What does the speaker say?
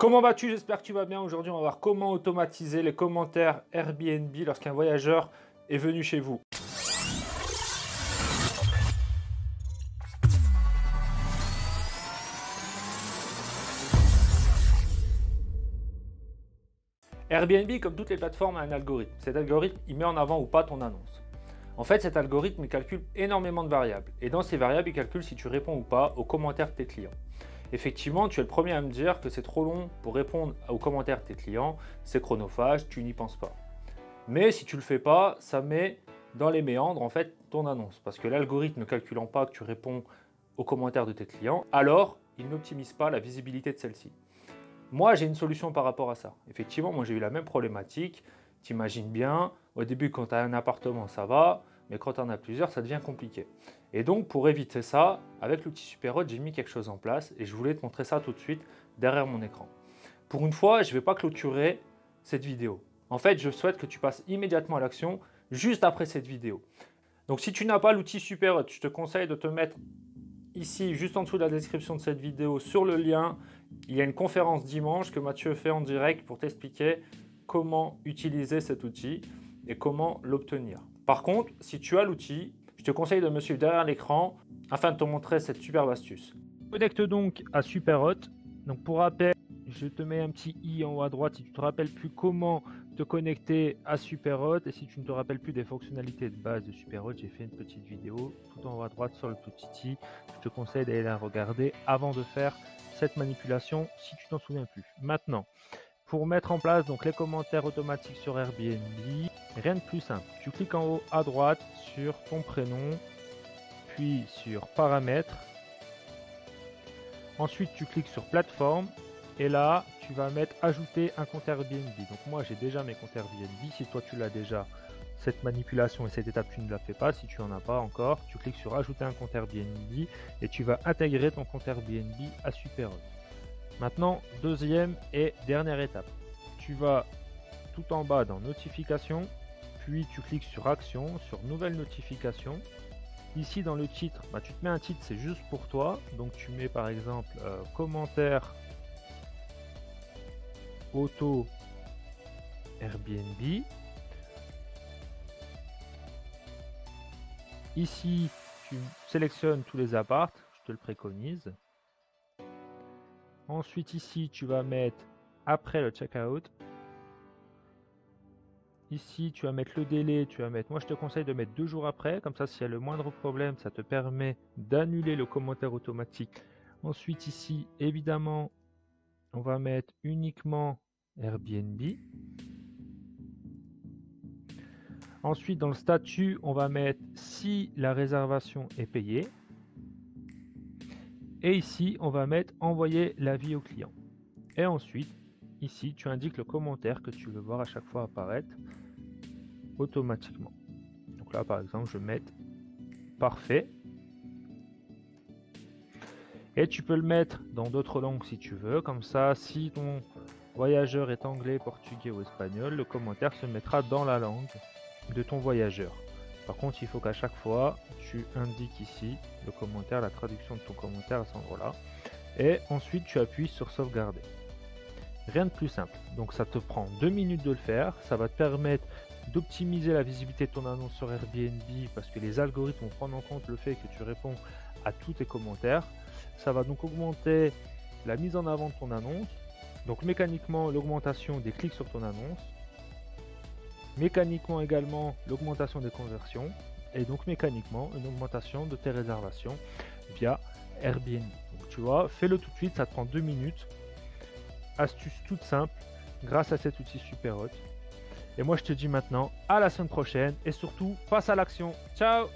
Comment vas-tu? J'espère que tu vas bien. Aujourd'hui, on va voir comment automatiser les commentaires Airbnb lorsqu'un voyageur est venu chez vous. Airbnb, comme toutes les plateformes, a un algorithme. Cet algorithme, il met en avant ou pas ton annonce. En fait, cet algorithme, il calcule énormément de variables. Et dans ces variables, il calcule si tu réponds ou pas aux commentaires de tes clients. Effectivement, tu es le premier à me dire que c'est trop long pour répondre aux commentaires de tes clients, c'est chronophage, tu n'y penses pas. Mais si tu ne le fais pas, ça met dans les méandres en fait ton annonce. Parce que l'algorithme ne calculant pas que tu réponds aux commentaires de tes clients, alors il n'optimise pas la visibilité de celle-ci. Moi, j'ai une solution par rapport à ça. Effectivement, moi j'ai eu la même problématique. T'imagines bien, au début quand tu as un appartement ça va, mais quand tu en as plusieurs ça devient compliqué. Et donc pour éviter ça, avec l'outil Superhot, j'ai mis quelque chose en place et je voulais te montrer ça tout de suite derrière mon écran. Pour une fois, je ne vais pas clôturer cette vidéo. En fait, je souhaite que tu passes immédiatement à l'action juste après cette vidéo. Donc si tu n'as pas l'outil Superhot, je te conseille de te mettre ici, juste en dessous de la description de cette vidéo, sur le lien, il y a une conférence dimanche que Mathieu fait en direct pour t'expliquer comment utiliser cet outil et comment l'obtenir. Par contre, si tu as l'outil, je te conseille de me suivre derrière l'écran afin de te montrer cette superbe astuce. Connecte donc à Superhot. Donc pour rappel, je te mets un petit i en haut à droite si tu ne te rappelles plus comment te connecter à Superhot, et si tu ne te rappelles plus des fonctionnalités de base de Superhot, j'ai fait une petite vidéo tout en haut à droite sur le petit i. Je te conseille d'aller la regarder avant de faire cette manipulation si tu t'en souviens plus. Maintenant, pour mettre en place donc les commentaires automatiques sur Airbnb, rien de plus simple. Tu cliques en haut à droite sur ton prénom, puis sur paramètres. Ensuite, tu cliques sur plateforme et là, tu vas mettre ajouter un compte Airbnb. Donc moi, j'ai déjà mes comptes Airbnb. Si toi, tu l'as déjà, cette manipulation et cette étape, tu ne la fais pas. Si tu n'en as pas encore, tu cliques sur ajouter un compte Airbnb et tu vas intégrer ton compte Airbnb à Superhot. Maintenant, deuxième et dernière étape. Tu vas tout en bas dans notification, puis tu cliques sur action, sur nouvelle notification. Ici dans le titre, tu te mets un titre, c'est juste pour toi. Donc tu mets par exemple commentaire auto Airbnb. Ici, tu sélectionnes tous les apparts, je te le préconise. Ensuite ici, tu vas mettre après le checkout. Ici, tu vas mettre le délai, moi je te conseille de mettre 2 jours après, comme ça s'il y a le moindre problème, ça te permet d'annuler le commentaire automatique. Ensuite ici, évidemment, on va mettre uniquement Airbnb. Ensuite, dans le statut, on va mettre si la réservation est payée. Et ici, on va mettre envoyer l'avis au client. Et ensuite, ici, tu indiques le commentaire que tu veux voir à chaque fois apparaître automatiquement. Donc là, par exemple, je vais mettre parfait. Et tu peux le mettre dans d'autres langues si tu veux. Comme ça, si ton voyageur est anglais, portugais ou espagnol, le commentaire se mettra dans la langue de ton voyageur. Par contre, il faut qu'à chaque fois, tu indiques ici le commentaire, la traduction de ton commentaire à cet endroit-là. Et ensuite, tu appuies sur sauvegarder. Rien de plus simple. Donc ça te prend 2 minutes de le faire. Ça va te permettre d'optimiser la visibilité de ton annonce sur Airbnb parce que les algorithmes vont prendre en compte le fait que tu réponds à tous tes commentaires. Ça va donc augmenter la mise en avant de ton annonce. Donc mécaniquement, l'augmentation des clics sur ton annonce. Mécaniquement également l'augmentation des conversions et donc mécaniquement une augmentation de tes réservations via Airbnb. Donc tu vois, fais-le tout de suite, ça te prend 2 minutes. Astuce toute simple grâce à cet outil Superhot. Et moi je te dis maintenant à la semaine prochaine et surtout passe à l'action. Ciao!